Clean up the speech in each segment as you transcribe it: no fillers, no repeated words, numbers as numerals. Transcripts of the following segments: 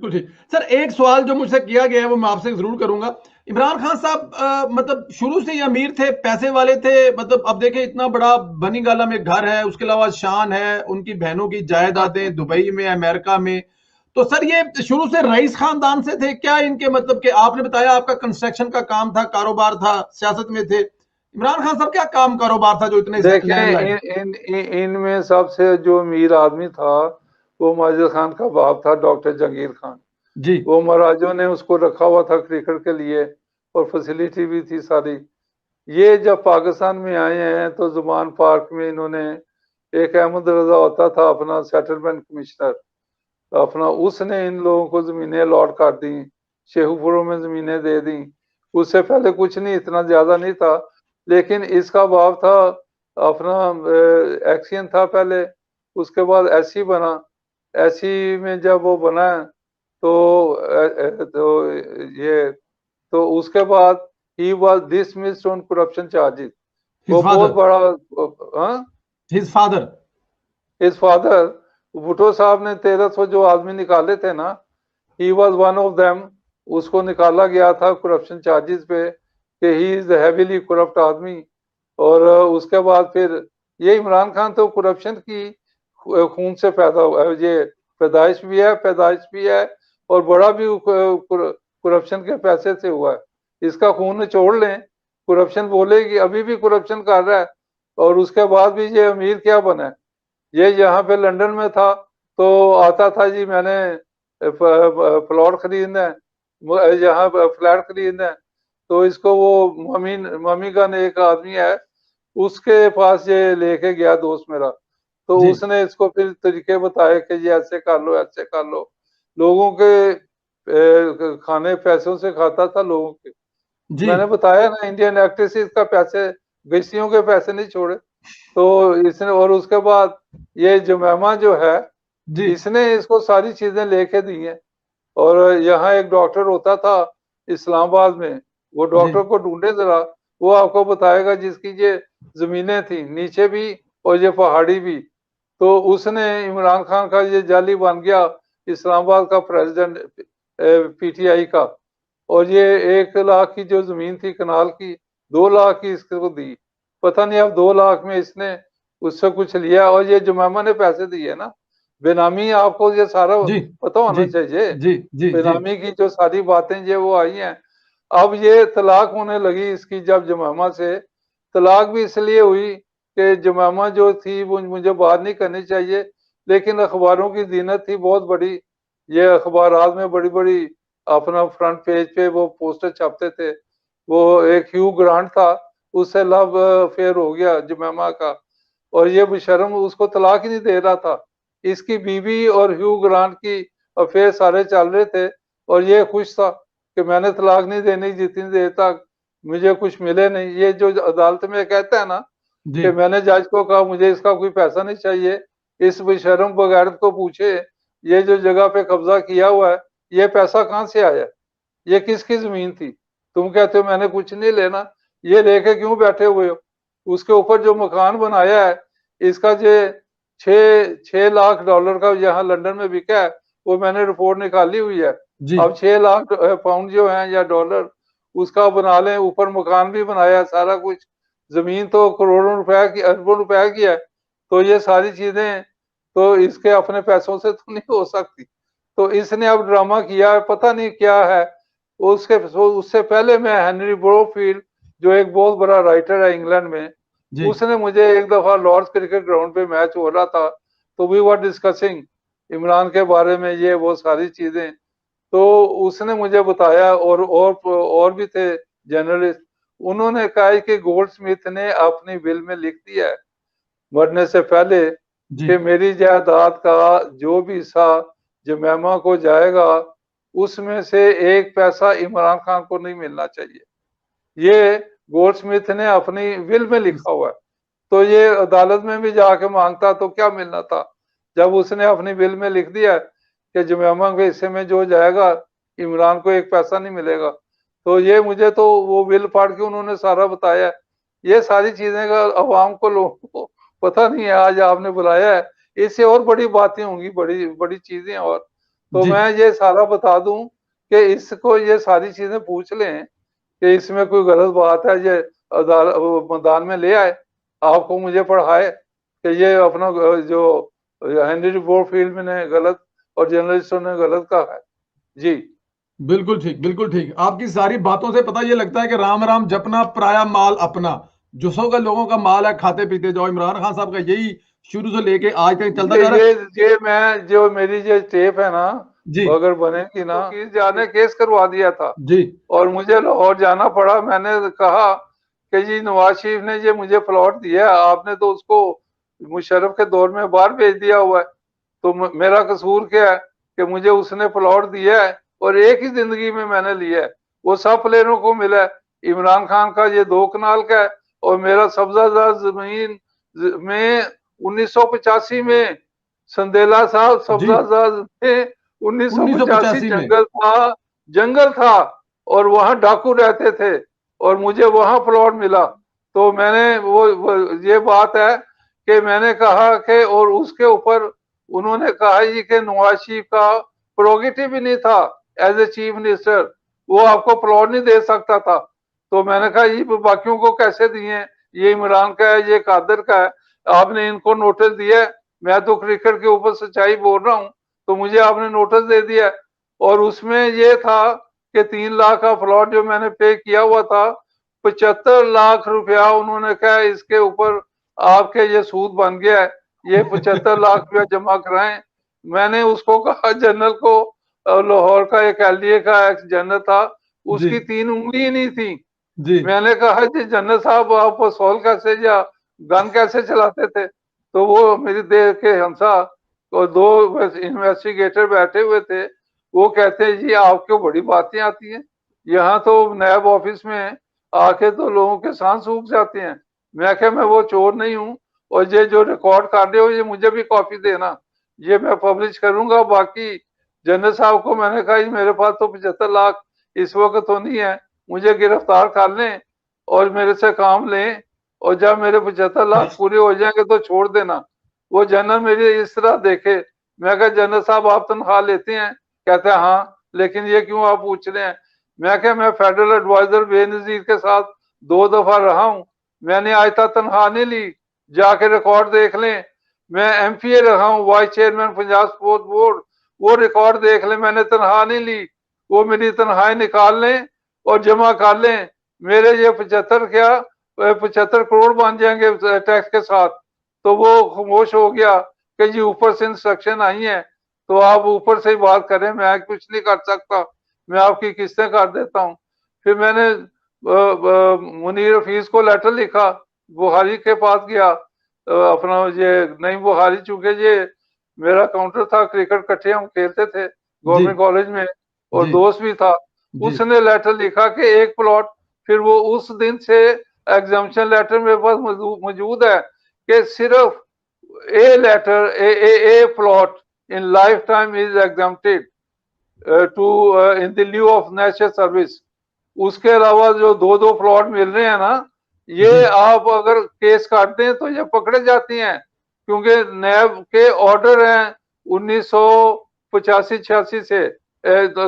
बिल्कुल ठीक। सर एक सवाल जो मुझसे किया गया है वो मैं आपसे ज़रूर करूँगा। इमरान खान साहब मतलब शुरू से ही अमीर थे, पैसे वाले थे, मतलब अब देखें इतना बड़ा बनी गाला में घर है, उसके अलावा शान है, उनकी बहनों की जायदादें दुबई में, अमेरिका में। तो सर ये शुरू से रईस खानदान से थे क्या इनके, मतलब कि आपने बताया आपका कंस्ट्रक्शन का काम था, कारोबार था, सियासत में थे। इमरान खान साहब क्या काम कारोबार था जो इतने देखें, लैंडलाइन? इनमें सबसे जो अमीर आदमी था वो माजिद खान का बाप था, डॉक्टर जहांगीर खान। जी। वो महाराजों ने उसको रखा हुआ था क्रिकेट के लिए, और फैसिलिटी भी थी सारी। ये जब पाकिस्तान में आए हैं तो जुमान पार्क में इन्होंने, एक अहमद रजा होता था अपना सेटलमेंट कमिश्नर अपना, उसने इन लोगों को जमीनें अलॉट कर दी, शेखुपुरों में जमीनें दे दी। उससे पहले कुछ नहीं, इतना ज्यादा नहीं था। लेकिन इसका बाप था अपना एक्सियन था पहले, उसके बाद एससी बना। एससी में जब वो बना तो ये, तो उसके बाद he was dismissed on corruption charges. His वो बहुत फादर। बड़ा। हाँ, his father. His father, Bhutto साहब ने 1300 जो आदमी निकाले थे ना, he was one of them. उसको निकाला गया था करप्शन चार्जेस पे कि ही इज हैवीली करप्ट आदमी। और उसके बाद फिर ये इमरान खान तो करप्शन की खून से पैदा हुआ है, ये पैदाइश भी है, पैदाइश भी है, और बड़ा भी करप्शन के पैसे से हुआ है। इसका खून निचोड़ लें, करप्शन बोलेगी अभी भी करप्शन कर रहा है। और उसके बाद भी ये अमीर क्या बना है। ये यहाँ पे लंदन में था तो आता था जी मैंने प्लॉट खरीदना है, यहाँ फ्लैट खरीदना है। तो इसको वो मम्मी मम्मी का ने एक आदमी है, उसके पास ये लेके गया दोस्त मेरा। तो जी। उसने इसको फिर तरीके बताए कि ये ऐसे कर लो, ऐसे कर लो। लोगों के खाने पैसों से खाता था लोगों के। जी। मैंने बताया ना, इंडियन एक्ट्रेसेस का पैसे, गश्तियों के पैसे नहीं छोड़े। तो इसने, और उसके बाद ये जमैमा जो है, जी। इसने इसको सारी चीजें लेके दी हैं। और यहाँ एक डॉक्टर होता था इस्लामाबाद में, वो जी। डॉक्टर को ढूंढे जरा, वो आपको बताएगा जिसकी ये जमीनें थी नीचे भी और ये पहाड़ी भी। तो उसने, इमरान खान का ये जाली बन गया इस्लामाबाद का प्रेसिडेंट पीटीआई का। और ये 1 लाख की जो जमीन थी कनाल की, 2 लाख की इसको दी। पता नहीं अब 2 लाख में इसने उससे कुछ लिया। और ये जुमैमा ने पैसे दिए ना, बेनामी, आपको ये सारा जी। पता जी। होना चाहिए। जी। जी। जी। बेनामी की जो सारी बातें ये वो आई हैं। अब ये तलाक होने लगी इसकी जब जमामा से। तलाक भी इसलिए हुई कि जमामा जो थी वो मुझे बात नहीं करनी चाहिए, लेकिन अखबारों की जीनत थी बहुत बड़ी। ये अखबारात में बड़ी बड़ी अपना फ्रंट पेज पे वो पोस्टर छपते थे। वो एक ह्यू ग्रांट था, उससे लव अफेयर हो गया जमामा का, और ये बेशर्म उसको तलाक ही नहीं दे रहा था। इसकी बीवी और ह्यू ग्रांट की अफेयर सारे चल रहे थे, और ये खुश था कि मैंने तलाक नहीं देनी जितनी देर तक मुझे कुछ मिले नहीं। ये जो अदालत में कहता है ना जी। कि मैंने जज को कहा मुझे इसका कोई पैसा नहीं चाहिए, इस बेशर्म बगैरत को पूछे ये जो जगह पे कब्जा किया हुआ है ये पैसा कहाँ से आया, ये किसकी जमीन थी। तुम कहते हो मैंने कुछ नहीं लेना, ये लेके क्यों बैठे हुए हो। उसके ऊपर जो मकान बनाया है, इसका जो 6 लाख डॉलर का यहाँ लंदन में बिका है, वो मैंने रिपोर्ट निकाली हुई है। जी। अब 6 लाख पाउंड जो है या डॉलर, उसका बना लें, ऊपर मकान भी बनाया है, सारा कुछ। जमीन तो करोड़ों रुपए की, अरबों रुपए की है। तो ये सारी चीजें तो इसके अपने पैसों से तो नहीं हो सकती। तो इसने अब ड्रामा किया है, पता नहीं क्या है। उसके उससे पहले मैं हेनरी ब्रोफील्ड, जो एक बहुत बड़ा राइटर है इंग्लैंड में, जी। उसने मुझे एक दफा लॉर्ड्स क्रिकेट ग्राउंड पे मैच हो रहा था, तो वी वर डिस्कसिंग इमरान के बारे में ये वो सारी चीजें। तो उसने मुझे बताया, और भी थे जर्नलिस्ट, उन्होंने कहा कि गोल्ड स्मिथ ने अपनी विल में लिख दिया है मरने से पहले जी। कि मेरी जायदाद का जो भी हिस्सा जमैमा को जाएगा, उसमें से 1 पैसा इमरान खान को नहीं मिलना चाहिए। ये गोल्डस्मिथ ने अपनी विल में लिखा हुआ है। तो ये अदालत में भी जाके मांगता तो क्या मिलना था, जब उसने अपनी विल में लिख दिया कि जमैमा के हिस्से में जो जाएगा इमरान को 1 पैसा नहीं मिलेगा। तो ये मुझे तो वो विल पढ़ के उन्होंने सारा बताया। ये सारी चीजें का अवाम को, लोगों को पता नहीं है। आज आपने बुलाया है, इससे और बड़ी बातें होंगी, बड़ी बड़ी चीजें। और तो जी मैं ये सारा बता दूं कि इसको ये सारी चीजें पूछ लें कि इसमें कोई गलत बात है, ये मैदान में ले आए, आपको मुझे पढ़ाए कि ये अपना जो हेनरी रिपोर्ट फील्ड में ने गलत और जर्नलिस्टों ने गलत कहा है। जी बिल्कुल ठीक, बिल्कुल ठीक। आपकी सारी बातों से पता ये लगता है कि राम राम जपना पराया माल अपना, जो सौ का लोगों का माल है खाते पीते जाओ। इमरान खान साहब का यही शुरू से लेके आज तक चलता ये जा रहा ये है। ये मैं जो मेरी जो टेप है ना, जी वो अगर बनेगी ना, तो केस जाने केस करवा दिया था जी और मुझे लाहौर जाना पड़ा। मैंने कहा कि जी नवाज शरीफ ने ये मुझे प्लॉट दिया है, आपने तो उसको मुशर्रफ के दौर में बाहर भेज दिया हुआ है, तो मेरा कसूर क्या है कि मुझे उसने प्लॉट दिया है और एक ही जिंदगी में मैंने लिया है, वो सब प्लेयरों को मिला है। इमरान खान का ये 2 कनाल का है और मेरा सब्जादार जमीन में 1985 में संदेला साहब जी सब्जादार में 1985 1985 में। जंगल था और वहां डाकू रहते थे और मुझे वहां प्लॉट मिला। तो मैंने वो ये बात है कि मैंने कहा कि और उसके ऊपर उन्होंने कहा जी कि नवाज शरीफ का प्रोगेटिव भी नहीं था एज ए चीफ मिनिस्टर, वो आपको प्लॉट नहीं दे सकता था। तो मैंने कहा ये बाकियों को कैसे दिए, ये इमरान का है, ये कादर का है, आपने इनको नोटिस दिया है, मैं तो क्रिकेट के ऊपर सच्चाई बोल रहा हूँ, तो मुझे आपने नोटिस दे दिया। और उसमें ये था कि 3 लाख का प्लॉट जो मैंने पे किया हुआ था, 75 लाख रुपया उन्होंने कहा इसके ऊपर आपके ये सूद बन गया है, ये 75 लाख रुपया जमा कराएं। मैंने उसको कहा जनरल को, लाहौर का एक एलडीए का एक्स जनरल था, जी उसकी 3 उंगली ही नहीं थी। जी मैंने कहा जी जनरल साहब आप सॉल कैसे या गन कैसे चलाते थे, तो वो मेरी देख के हंसा और 2 इन्वेस्टिगेटर बैठे हुए थे, वो कहते हैं जी आपको बड़ी बातें आती हैं, यहाँ तो नैब ऑफिस में आके तो लोगों के सांस सूख जाते हैं। मैं क्या मैं वो चोर नहीं हूँ, और ये जो रिकॉर्ड कर रहे हो ये मुझे भी कॉपी देना, ये मैं पब्लिश करूंगा। बाकी जनरल साहब को मैंने कहा जी मेरे पास तो 75 लाख इस वक्त तो नहीं है, मुझे गिरफ्तार कर लें और मेरे से काम लें, और जब मेरे 75 लाख पूरे हो जाएंगे तो छोड़ देना। वो जनरल मेरी इस तरह देखे, मैं कहा जनरल साहब आप तनख्वाह लेते हैं, कहते हैं हाँ, लेकिन ये क्यों आप पूछ रहे हैं। मैं क्या मैं फेडरल एडवाइजर बेनजीर के साथ 2 दफा रहा हूं, मैंने आज तक तनख्वाह नहीं ली, जाके रिकॉर्ड देख लें। मैं एमपीए रहा हूँ, vice chairman Punjab sports board, वो रिकॉर्ड देख लें, मैंने तनख्वाह नहीं ली। वो मेरी तनख्वाही निकाल लें और जमा कर लें, मेरे ये 75 करोड़ बन जाएंगे टैक्स के साथ। तो वो खामोश हो गया कि जी ऊपर से इंस्ट्रक्शन आई है, तो आप ऊपर से ही बात करें, मैं कुछ नहीं कर सकता, मैं आपकी किस्तें कर देता हूँ। फिर मैंने मुनीर हफीज को लेटर लिखा, बुहारी के पास गया, अपना ये नई बुहारी, चूंकि ये मेरा काउंटर था, क्रिकेट इकट्ठे हम खेलते थे जी गवर्नमेंट कॉलेज में और जी दोस्त भी था। जी उसने लेटर लिखा कि एक प्लॉट, फिर वो उस दिन से एग्जामिशन लेटर मेरे पास मौजूद है कि सिर्फ a letter a plot in lifetime is exempted to in the lieu of national service. उसके अलावा जो 2-2 प्लॉट मिल रहे हैं ना, ये जी आप अगर केस काटते हैं तो ये पकड़े जाती हैं, क्योंकि नैब के ऑर्डर हैं 1985-86 से,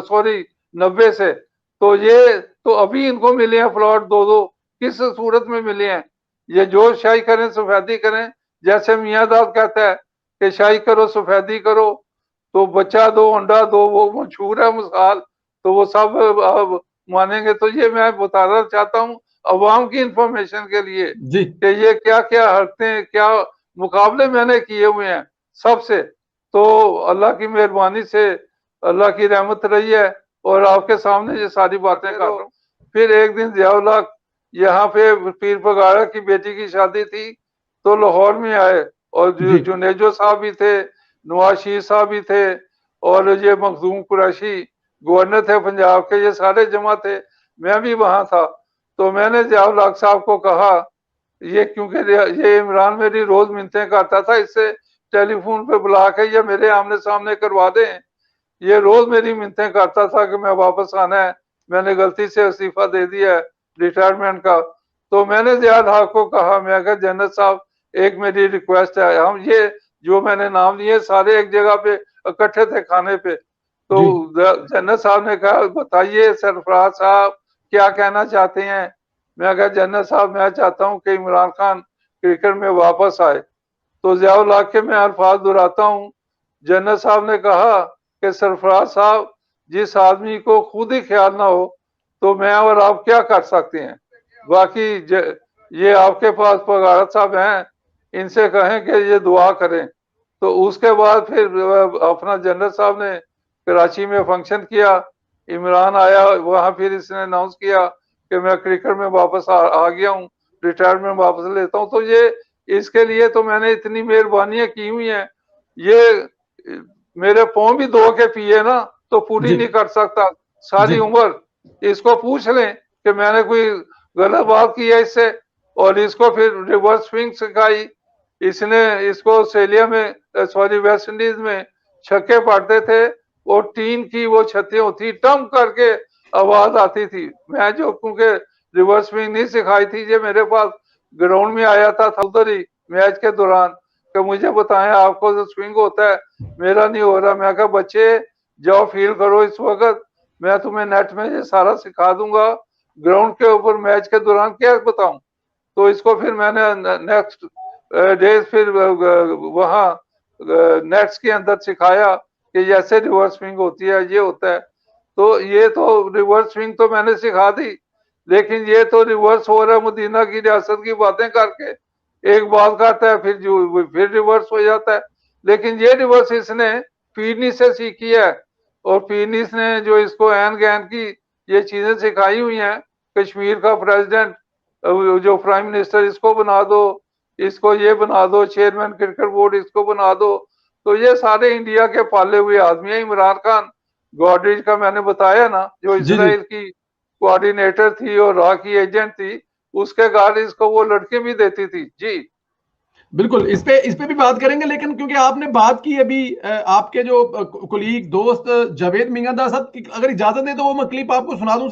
सॉरी 90 से। तो ये तो अभी इनको मिले हैं प्लॉट 2-2, किस सूरत में मिले हैं। ये जो शाही करें सफेदी करें, जैसे मियाँ दाद कहता है कि शाही करो सफेदी करो, तो बच्चा दो अंडा दो, वो मशहूर है मिसाल, तो वो सब मानेंगे। तो ये मैं बताना चाहता हूँ अवाम की इंफॉर्मेशन के लिए जी कि ये क्या क्या हरकतें, क्या मुकाबले मैंने किए हुए हैं सबसे। तो अल्लाह की मेहरबानी से अल्लाह की रहमत रही है और आपके सामने ये सारी बातें कर रहा हूँ। फिर एक दिन जियाउल हक यहाँ पे पीर पगाड़ा की बेटी की शादी थी, तो लाहौर में आए और जी जुनेजो साहब भी थे, नवाज शरीफ साहब भी थे, और ये मखदूम कुरैशी गवर्नर थे पंजाब के, ये सारे जमा थे, मैं भी वहां था। तो मैंने जियाउल हक साहब को कहा, ये क्योंकि ये इमरान मेरी रोज मिन्नतें करता था, इससे टेलीफोन पे बुला के या मेरे आमने सामने करवा दें, ये रोज मेरी मिन्नतें करता था कि मैं वापस आना है, मैंने गलती से इस्तीफा दे दिया है रिटायरमेंट का। तो मैंने जियाउल हक को कहा, मैं कहा जनरल साहब एक मेरी रिक्वेस्ट है, हम ये जो मैंने नाम लिए सारे एक जगह पे इकट्ठे थे खाने पे, तो जनरल साहब ने कहा बताइए सरफराज साहब क्या कहना चाहते हैं। मैं कहा जनरल साहब मैं चाहता हूं कि इमरान खान क्रिकेट में वापस आए। तो ज़ियाउल हक के मैं अल्फाज दोहराता हूं, जनरल साहब ने कहा कि सरफराज साहब जिस आदमी को खुद ही ख्याल ना हो तो मैं और आप क्या कर सकते हैं। बाकी ये आपके पास पगारत साहब हैं, इनसे कहें कि ये दुआ करें। तो उसके बाद फिर अपना जनरल साहब ने कराची में फंक्शन किया, इमरान आया वहां, फिर इसने अनाउंस किया कि मैं क्रिकेट में वापस आ गया हूँ, रिटायरमेंट वापस लेता हूँ। तो ये इसके लिए तो मैंने इतनी मेहरबानियां की हुई हैं, ये मेरे पाँव भी धो के पिए ना तो पूरी नहीं कर सकता सारी उम्र। इसको पूछ लें कि मैंने कोई गलत बात की है इससे। और इसको फिर रिवर्स स्विंग सिखाई इसने, इसको ऑस्ट्रेलिया में सॉरी वेस्ट इंडीज में छक्के पड़ते थे और टीन की वो छत्तियां होती टम करके आवाज आती थी। मैं जो क्योंकि रिवर्स स्विंग नहीं सिखाई थी, ये मेरे पास ग्राउंड में आया था उधर ही मैच के दौरान कि मुझे बताएं आपको जो स्विंग होता है मेरा नहीं हो रहा। मैं कहा बच्चे जाओ फील करो इस वक्त, मैं तुम्हें नेट में ये सारा सिखा दूंगा, ग्राउंड के ऊपर मैच के दौरान क्या बताऊं। तो इसको फिर मैंने नेक्स्ट डे फिर वहां नेट्स के अंदर सिखाया कि जैसे रिवर्स स्विंग होती है ये होता है। तो ये तो रिवर्स स्विंग तो मैंने सिखा दी, लेकिन ये तो रिवर्स हो रहा है मदीना की रियासत की बातें करके, एक बात करता है फिर रिवर्स हो जाता है। लेकिन ये रिवर्स इसने पीरनी से सीखी है, और पीरनी ने जो इसको एन गैन की ये चीजें सिखाई हुई हैं, कश्मीर का प्रेसिडेंट जो प्राइम मिनिस्टर इसको बना दो, इसको ये बना दो, चेयरमैन क्रिकेट बोर्ड इसको बना दो। तो ये सारे इंडिया के पाले हुए आदमी है। इमरान खान गॉडरेज का मैंने बताया ना, जो इसराइल की कोऑर्डिनेटर थी और रॉ की एजेंट थी, उसके घर इसको वो लड़के भी देती थी जी। बिल्कुल, इस पे भी बात करेंगे, लेकिन क्योंकि आपने बात की अभी आपके जो कुलीग दोस्त जावेद मियांदाद साहब, अगर इजाजत दें तो वो मैं क्लिप आपको सुना दूं।